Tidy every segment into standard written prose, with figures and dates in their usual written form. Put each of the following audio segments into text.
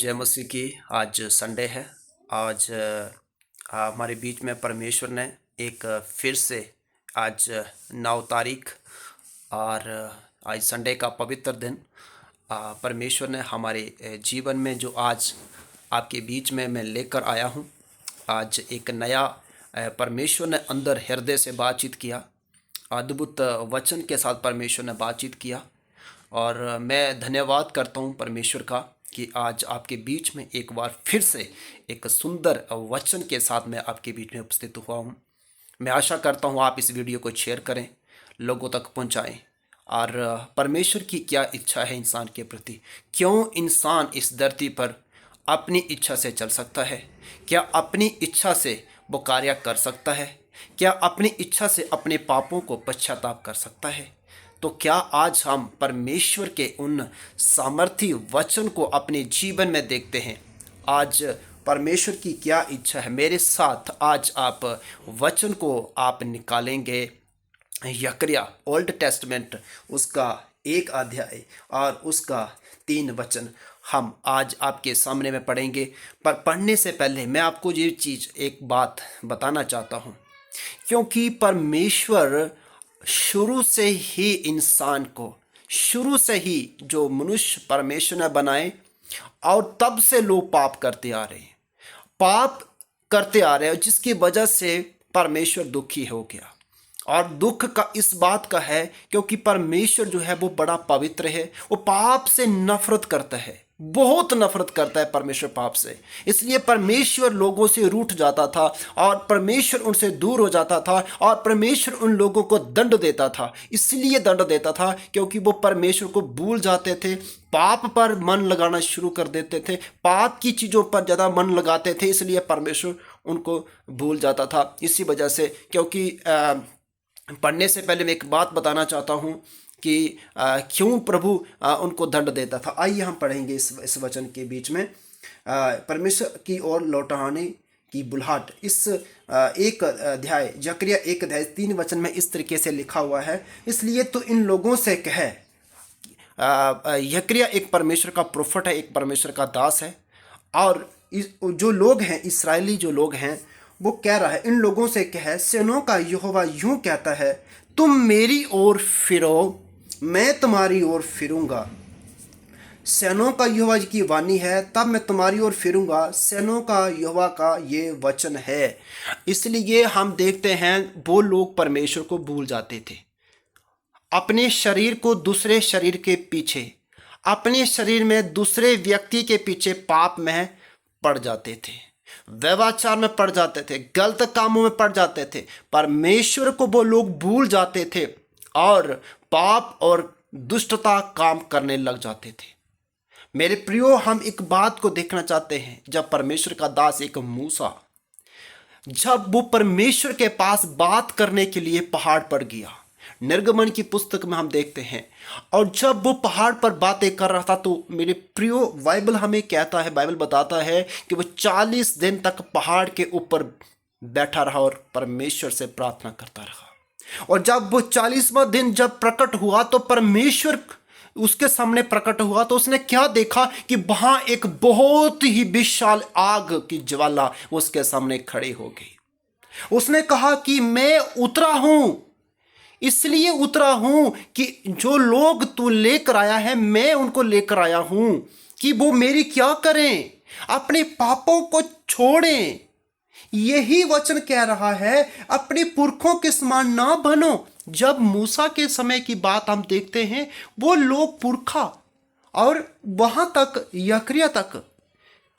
जय मसीह की। आज संडे है। आज हमारे बीच में परमेश्वर ने एक फिर से आज 9 तारीख और आज संडे का पवित्र दिन परमेश्वर ने हमारे जीवन में जो आज आपके बीच में मैं लेकर आया हूँ। आज एक नया परमेश्वर ने अंदर हृदय से बातचीत किया, अद्भुत वचन के साथ परमेश्वर ने बातचीत किया। और मैं धन्यवाद करता हूँ परमेश्वर का कि आज आपके बीच में एक बार फिर से एक सुंदर वचन के साथ मैं आपके बीच में उपस्थित हुआ हूँ। मैं आशा करता हूँ आप इस वीडियो को शेयर करें, लोगों तक पहुँचाएं। और परमेश्वर की क्या इच्छा है इंसान के प्रति, क्यों इंसान इस धरती पर अपनी इच्छा से चल सकता है, क्या अपनी इच्छा से वो कार्य कर सकता है, क्या अपनी इच्छा से अपने पापों को पश्चाताप कर सकता है। तो क्या आज हम परमेश्वर के उन सामर्थी वचन को अपने जीवन में देखते हैं। आज परमेश्वर की क्या इच्छा है। मेरे साथ आज आप वचन को आप निकालेंगे। यकरिया ओल्ड टेस्टमेंट उसका 1 अध्याय और उसका 3 वचन हम आज आपके सामने में पढ़ेंगे। पर पढ़ने से पहले मैं आपको ये चीज़ एक बात बताना चाहता हूँ, क्योंकि परमेश्वर शुरू से ही इंसान को, शुरू से ही जो मनुष्य परमेश्वर ने बनाए, और तब से लोग पाप करते आ रहे हैं, पाप करते आ रहे हैं, जिसकी वजह से परमेश्वर दुखी हो गया। और दुख का इस बात का है क्योंकि परमेश्वर जो है वो बड़ा पवित्र है, वो पाप से नफरत करता है, बहुत नफरत करता है परमेश्वर पाप से। इसलिए परमेश्वर लोगों से रूठ जाता था और परमेश्वर उनसे दूर हो जाता था और परमेश्वर उन लोगों को दंड देता था। इसलिए दंड देता था क्योंकि वो परमेश्वर को भूल जाते थे, पाप पर मन लगाना शुरू कर देते थे, पाप की चीज़ों पर ज़्यादा मन लगाते थे, इसलिए परमेश्वर उनको भूल जाता था। इसी वजह से, क्योंकि पढ़ने से पहले मैं एक बात बताना चाहता हूँ कि क्यों प्रभु उनको दंड देता था। आइए हम पढ़ेंगे इस वचन के बीच में परमेश्वर की ओर लौटाने की बुलाहट। इस 1 अध्याय यकरिया 1 अध्याय 3 वचन में इस तरीके से लिखा हुआ है, इसलिए तो इन लोगों से कहे। यकरिया एक परमेश्वर का प्रोफेट है, एक परमेश्वर का दास है। और जो लोग हैं, इस्राएली जो लोग हैं, वो कह रहा है, इन लोगों से कहे, सेनों का यहोवा यूं कहता है, तुम मेरी ओर फिरो, मैं तुम्हारी ओर फिरूंगा। सेनों का यहोवा की वाणी है, तब मैं तुम्हारी ओर फिरूंगा। सेनों का यहोवा का ये वचन है। इसलिए हम देखते हैं वो लोग परमेश्वर को भूल जाते थे, अपने शरीर को दूसरे शरीर के पीछे, अपने शरीर में दूसरे व्यक्ति के पीछे पाप में पड़ जाते थे, व्यभिचार में पड़ जाते थे, गलत कामों में पड़ जाते थे। परमेश्वर को वो लोग भूल जाते थे और पाप और दुष्टता काम करने लग जाते थे। मेरे प्रियो, हम एक बात को देखना चाहते हैं। जब परमेश्वर का दास एक मूसा, जब वो परमेश्वर के पास बात करने के लिए पहाड़ पर गया, निर्गमन की पुस्तक में हम देखते हैं, और जब वो पहाड़ पर बातें कर रहा था, तो मेरे प्रियो, बाइबल हमें कहता है, बाइबल बताता है कि वो 40 दिन तक पहाड़ के ऊपर बैठा रहा और परमेश्वर से प्रार्थना करता रहा। और जब वो 40वां दिन जब प्रकट हुआ, तो परमेश्वर उसके सामने प्रकट हुआ, तो उसने क्या देखा कि वहां एक बहुत ही विशाल आग की ज्वाला उसके सामने खड़ी हो गई। उसने कहा कि मैं उतरा हूं, इसलिए उतरा हूं कि जो लोग तू लेकर आया है, मैं उनको लेकर आया हूं कि वो मेरी क्या करें, अपने पापों को छोड़ें। यही वचन कह रहा है, अपने पुरखों के समान ना बनो। जब मूसा के समय की बात हम देखते हैं, वो लोग पुरखा, और वहां तक यकरिया तक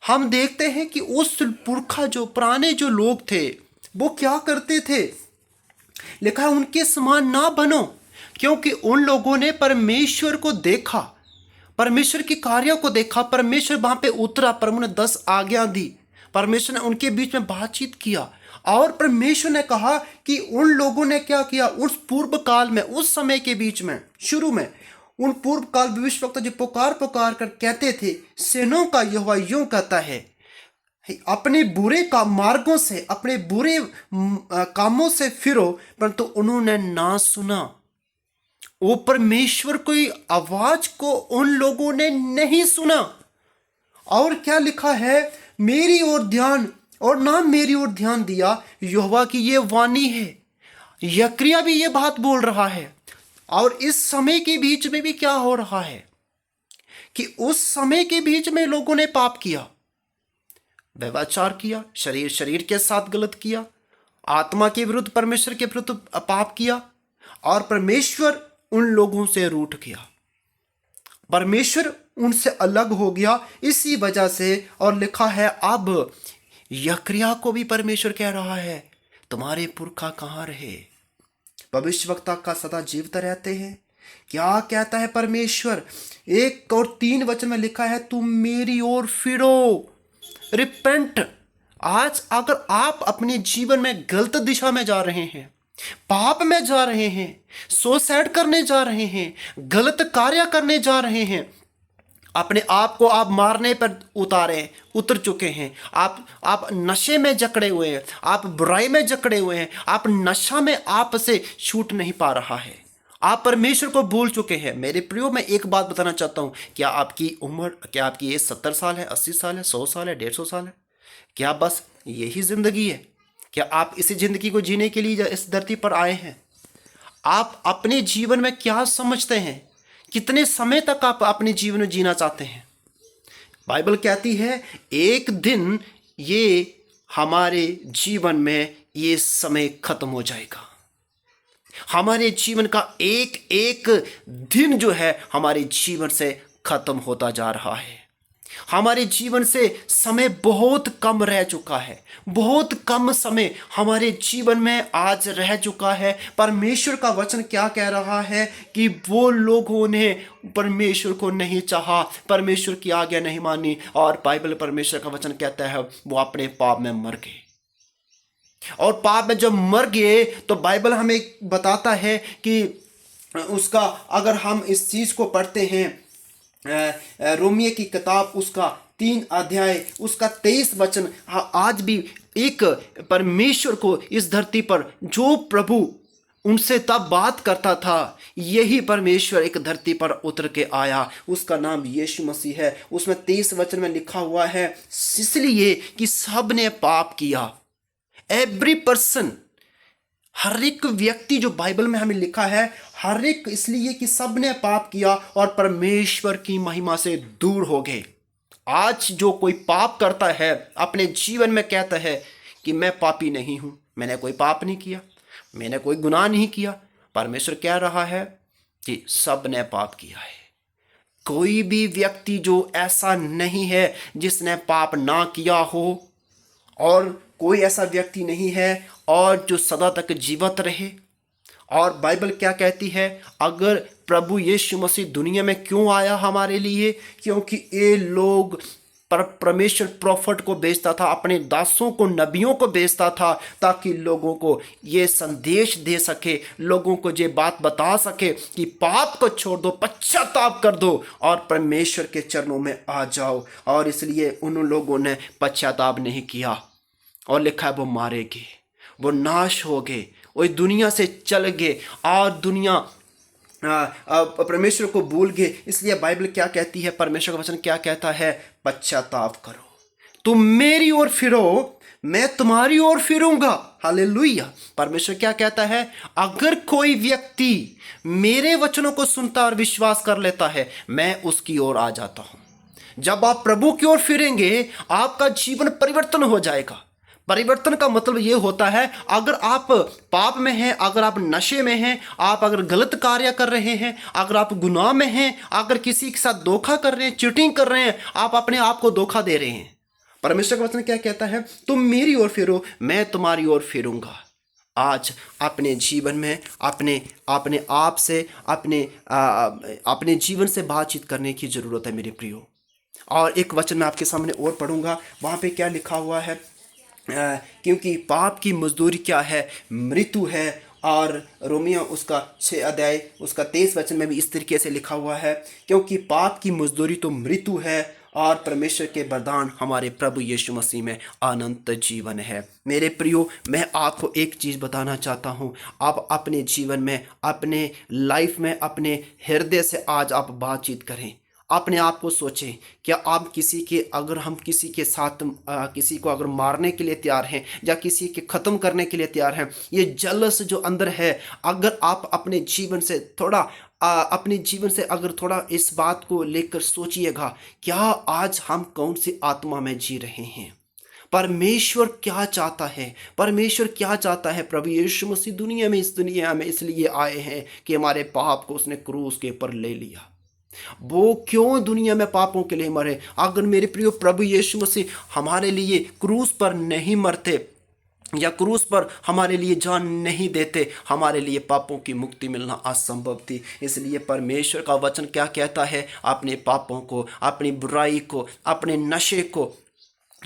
हम देखते हैं कि उस पुरखा, जो पुराने जो लोग थे, वो क्या करते थे। लिखा है, उनके समान ना बनो, क्योंकि उन लोगों ने परमेश्वर को देखा, परमेश्वर के कार्यों को देखा। परमेश्वर वहां पे उतरा, प्रभु ने 10 आज्ञा दी, परमेश्वर ने उनके बीच में बातचीत किया। और परमेश्वर ने कहा कि उन लोगों ने क्या किया, उस पूर्व काल में, उस समय के बीच में, शुरू में, उन पूर्व काल भविष्यवक्ता जो पुकार पुकार कर कहते थे, सेनों का यहोवा यूं कहता है, अपने बुरे मार्गों से, अपने बुरे कामों से फिरो, परंतु उन्होंने ना सुना। वो परमेश्वर की आवाज को उन लोगों ने नहीं सुना। और क्या लिखा है, मेरी ओर ध्यान, और ना मेरी ओर ध्यान दिया, यहोवा की ये वाणी है। यक्रिया भी ये बात बोल रहा है। और इस समय के बीच में भी क्या हो रहा है कि उस समय के बीच में लोगों ने पाप किया, व्यभिचार किया, शरीर शरीर के साथ गलत किया, आत्मा के विरुद्ध, परमेश्वर के विरुद्ध पाप किया, और परमेश्वर उन लोगों से रूठ गया, परमेश्वर उनसे अलग हो गया इसी वजह से। और लिखा है, अब यक्रिया को भी परमेश्वर कह रहा है, तुम्हारे पुरखा कहाँ रहे? भविष्यवक्ता का सदा जीवित रहते हैं। क्या कहता है परमेश्वर? 1 और 3 वचन में लिखा है, तुम मेरी ओर फिरो, रिपेंट। आज अगर आप अपने जीवन में गलत दिशा में जा रहे हैं, पाप में जा रहे हैं, सुसाइड करने जा रहे हैं, गलत कार्य करने जा रहे हैं, अपने आप को आप मारने पर उतर चुके हैं, आप नशे में जकड़े हुए हैं, आप बुराई में जकड़े हुए हैं, आप नशा में आप से छूट नहीं पा रहा है, आप परमेश्वर को भूल चुके हैं। मेरे प्रियो, मैं एक बात बताना चाहता हूं, क्या आपकी उम्र, क्या आपकी एज 70 साल है, 80 साल है, 100 साल है, 150 साल है? क्या बस यही जिंदगी है? क्या आप इसी जिंदगी को जीने के लिए इस धरती पर आए हैं? आप अपने जीवन में क्या समझते हैं? कितने समय तक आप अपने जीवन में जीना चाहते हैं? बाइबल कहती है, एक दिन ये हमारे जीवन में ये समय खत्म हो जाएगा। हमारे जीवन का एक एक दिन जो है हमारे जीवन से खत्म होता जा रहा है। हमारे जीवन से समय बहुत कम रह चुका है, बहुत कम समय हमारे जीवन में आज रह चुका है। परमेश्वर का वचन क्या कह रहा है कि वो लोगों ने परमेश्वर को नहीं चाहा, परमेश्वर की आज्ञा नहीं मानी, और बाइबल परमेश्वर का वचन कहता है वो अपने पाप में मर गए। और पाप में जब मर गए तो बाइबल हमें बताता है कि उसका, अगर हम इस चीज को पढ़ते हैं, रोमियो की किताब उसका 3 अध्याय उसका 23 वचन, आज भी एक परमेश्वर को इस धरती पर जो प्रभु उनसे तब बात करता था, यही परमेश्वर एक धरती पर उतर के आया, उसका नाम यीशु मसीह है। उसमें 23 वचन में लिखा हुआ है, इसलिए कि सब ने पाप किया, एवरी पर्सन, हर एक व्यक्ति, जो बाइबल में हमें लिखा है, हर एक, इसलिए कि सब ने पाप किया और परमेश्वर की महिमा से दूर हो गए। आज जो कोई पाप करता है अपने जीवन में कहता है कि मैं पापी नहीं हूं, मैंने कोई पाप नहीं किया, मैंने कोई गुनाह नहीं किया। परमेश्वर कह रहा है कि सब ने पाप किया है। कोई भी व्यक्ति जो ऐसा नहीं है जिसने पाप ना किया हो, और कोई ऐसा व्यक्ति नहीं है और जो सदा तक जीवित रहे। और बाइबल क्या कहती है, अगर प्रभु यीशु मसीह दुनिया में क्यों आया हमारे लिए? क्योंकि ये लोग, परमेश्वर प्रॉफिट को भेजता था, अपने दासों को, नबियों को भेजता था, ताकि लोगों को ये संदेश दे सके, लोगों को ये बात बता सके कि पाप को छोड़ दो, पश्चाताप कर दो और परमेश्वर के चरणों में आ जाओ। और इसलिए उन लोगों ने पश्चाताप नहीं किया, और लिखा है वो मारे गए, वो नाश हो गए, वो दुनिया से चल गए, और दुनिया परमेश्वर को भूल गए। इसलिए बाइबल क्या कहती है, परमेश्वर का वचन क्या कहता है, पश्चाताप करो, तुम मेरी ओर फिरो, मैं तुम्हारी ओर फिरूंगा। हालेलुया। परमेश्वर क्या कहता है, अगर कोई व्यक्ति मेरे वचनों को सुनता और विश्वास कर लेता है, मैं उसकी ओर आ जाता हूं। जब आप प्रभु की ओर फिरेंगे, आपका जीवन परिवर्तन हो जाएगा। परिवर्तन का मतलब ये होता है, अगर आप पाप में हैं, अगर आप नशे में हैं, आप अगर गलत कार्य कर रहे हैं, अगर आप गुनाह में हैं, अगर किसी के साथ धोखा कर रहे हैं, चीटिंग कर रहे हैं, आप अपने आप को धोखा दे रहे हैं। परमेश्वर का वचन क्या कहता है, तुम मेरी ओर फिरो, मैं तुम्हारी ओर फिरूंगा। आज अपने जीवन में अपने आप से, अपने जीवन से बातचीत करने की जरूरत है मेरे प्रियो। और एक वचन मैं आपके सामने और पढ़ूंगा, वहां पे क्या लिखा हुआ है, क्योंकि पाप की मजदूरी क्या है, मृत्यु है। और रोमियो उसका 6 अध्याय उसका 23 वचन में भी इस तरीके से लिखा हुआ है, क्योंकि पाप की मजदूरी तो मृत्यु है, और परमेश्वर के वरदान हमारे प्रभु यीशु मसीह में अनंत जीवन है। मेरे प्रियो, मैं आपको एक चीज़ बताना चाहता हूँ, आप अपने जीवन में, अपने लाइफ में, अपने हृदय से आज आप बातचीत करें। अपने आप को सोचें, क्या आप किसी के अगर हम किसी के साथ किसी को अगर मारने के लिए तैयार हैं या किसी के ख़त्म करने के लिए तैयार हैं, ये जलस जो अंदर है, अगर आप अपने जीवन से थोड़ा अपने जीवन से अगर थोड़ा इस बात को लेकर सोचिएगा, क्या आज हम कौन सी आत्मा में जी रहे हैं? परमेश्वर क्या चाहता है? परमेश्वर क्या चाहता है? प्रभु यीशु मसीह दुनिया में, इस दुनिया में इसलिए आए हैं कि हमारे पाप को उसने क्रूस के ऊपर ले लिया। वो क्यों दुनिया में पापों के लिए मरे? अगर मेरे प्रिय प्रभु यीशु मसीह हमारे लिए क्रूस पर नहीं मरते या क्रूस पर हमारे लिए जान नहीं देते, हमारे लिए पापों की मुक्ति मिलना असंभव थी। इसलिए परमेश्वर का वचन क्या कहता है? अपने पापों को, अपनी बुराई को, अपने नशे को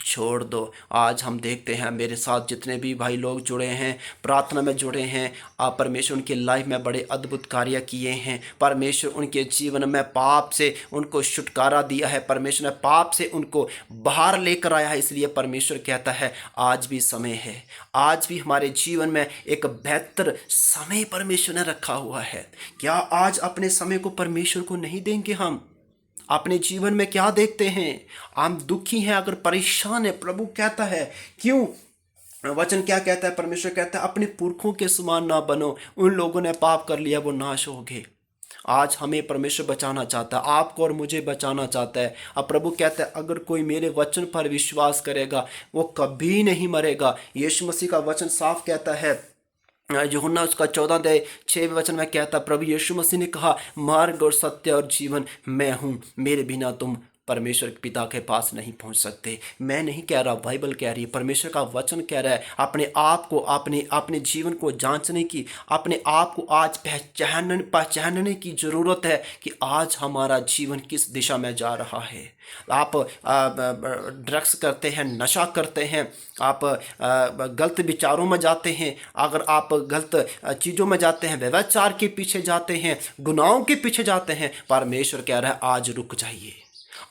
छोड़ दो। आज हम देखते हैं मेरे साथ जितने भी भाई लोग जुड़े हैं, प्रार्थना में जुड़े हैं, आप परमेश्वर उनकी लाइफ में बड़े अद्भुत कार्य किए हैं। परमेश्वर उनके जीवन में पाप से उनको छुटकारा दिया है, परमेश्वर ने पाप से उनको बाहर लेकर आया है। इसलिए परमेश्वर कहता है आज भी समय है, आज भी हमारे जीवन में एक बेहतर समय परमेश्वर ने रखा हुआ है। क्या आज अपने समय को परमेश्वर को नहीं देंगे? हम अपने जीवन में क्या देखते हैं? हम दुखी हैं, अगर परेशान है, प्रभु कहता है क्यों? वचन क्या कहता है? परमेश्वर कहता है अपने पुरखों के समान ना बनो, उन लोगों ने पाप कर लिया वो नाश हो गए। आज हमें परमेश्वर बचाना चाहता है, आपको और मुझे बचाना चाहता है। अब प्रभु कहता है अगर कोई मेरे वचन पर विश्वास करेगा वो कभी नहीं मरेगा। यीशु मसीह का वचन साफ कहता है, यूहन्ना उसका 14:6 वचन में कहता, प्रभु यीशु मसीह ने कहा मार्ग और सत्य और जीवन मैं हूँ, मेरे बिना तुम परमेश्वर के पिता के पास नहीं पहुंच सकते। मैं नहीं कह रहा, बाइबल कह रही है, परमेश्वर का वचन कह रहा है। अपने आप को, अपने जीवन को जांचने की, अपने आप को आज पहचानने की ज़रूरत है कि आज हमारा जीवन किस दिशा में जा रहा है। आप ड्रग्स करते हैं, नशा करते हैं, आप गलत विचारों में जाते हैं, अगर आप गलत चीज़ों में जाते हैं, व्यभिचार के पीछे जाते हैं, गुनाहों के पीछे जाते हैं, परमेश्वर कह रहा है आज रुक जाइए।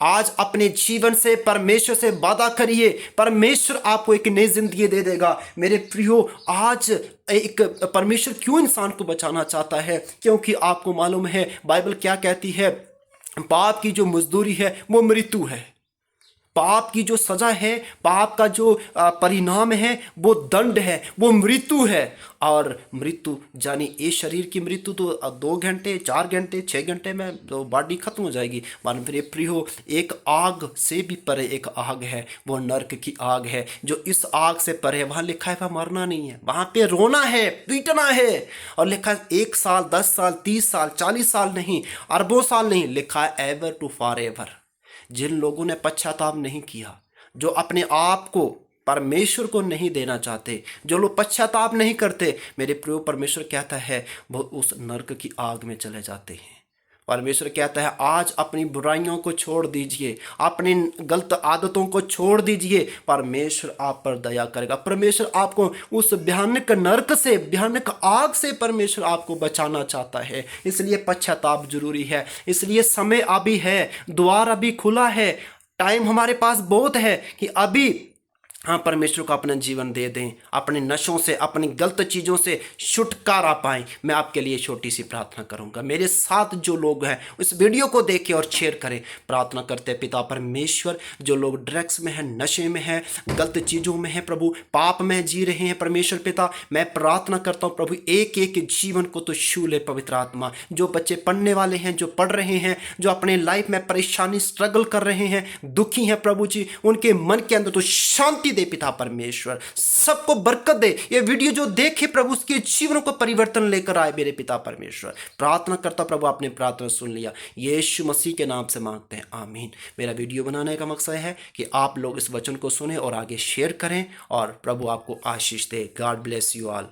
आज अपने जीवन से परमेश्वर से वादा करिए, परमेश्वर आपको एक नई जिंदगी दे देगा। मेरे प्रियो, आज एक परमेश्वर क्यों इंसान को बचाना चाहता है? क्योंकि आपको मालूम है बाइबल क्या कहती है, पाप की जो मजदूरी है वो मृत्यु है। पाप की जो सजा है, पाप का जो परिणाम है वो दंड है, वो मृत्यु है। और मृत्यु यानी इस शरीर की मृत्यु तो 2 घंटे, 4 घंटे, 6 घंटे में तो बॉडी खत्म हो जाएगी। मेरे प्रियो, एक आग से भी परे एक आग है, वो नर्क की आग है। जो इस आग से परे, वहाँ लिखा है वहाँ मरना नहीं है, वहाँ पे रोना है, पीटना है। और लिखा है 1 साल, 10 साल, 30 साल, 40 साल नहीं, अरबों साल नहीं, लिखा है एवर टू फॉर एवर। जिन लोगों ने पश्चाताप नहीं किया, जो अपने आप को परमेश्वर को नहीं देना चाहते, जो लोग पश्चाताप नहीं करते, मेरे प्रिय, परमेश्वर कहता है वो उस नरक की आग में चले जाते हैं। परमेश्वर कहता है आज अपनी बुराइयों को छोड़ दीजिए, अपनी गलत आदतों को छोड़ दीजिए, परमेश्वर आप पर दया करेगा। परमेश्वर आपको उस भयानक नरक से, भयानक आग से परमेश्वर आपको बचाना चाहता है। इसलिए पश्चाताप जरूरी है। इसलिए समय अभी है, द्वार अभी खुला है, टाइम हमारे पास बहुत है कि अभी हाँ परमेश्वर को अपना जीवन दे दें, अपने नशों से, अपनी गलत चीज़ों से छुटकारा पाएं। मैं आपके लिए छोटी सी प्रार्थना करूंगा। मेरे साथ जो लोग हैं इस वीडियो को देखें और शेयर करें। प्रार्थना करते हैं पिता परमेश्वर, जो लोग ड्रग्स में हैं, नशे में हैं, गलत चीज़ों में हैं प्रभु, पाप में जी रहे हैं परमेश्वर पिता, मैं प्रार्थना करता हूँ प्रभु एक एक जीवन को तो छू ले पवित्र आत्मा। जो बच्चे पढ़ने वाले हैं, जो पढ़ रहे हैं, जो अपने लाइफ में परेशानी स्ट्रगल कर रहे हैं, दुखी हैं प्रभु जी, उनके मन के अंदर तो शांति दे पिता परमेश्वर, सबको बरकत दे। ये वीडियो जो देखे प्रभु उसके जीवनों को परिवर्तन लेकर आए मेरे पिता परमेश्वर। प्रार्थना करता प्रभु आपने प्रार्थना सुन लिया, यीशु मसीह के नाम से मांगते हैं, आमीन। मेरा वीडियो बनाने का मकसद है कि आप लोग इस वचन को सुने और आगे शेयर करें और प्रभु आपको आशीष दे। God bless you all.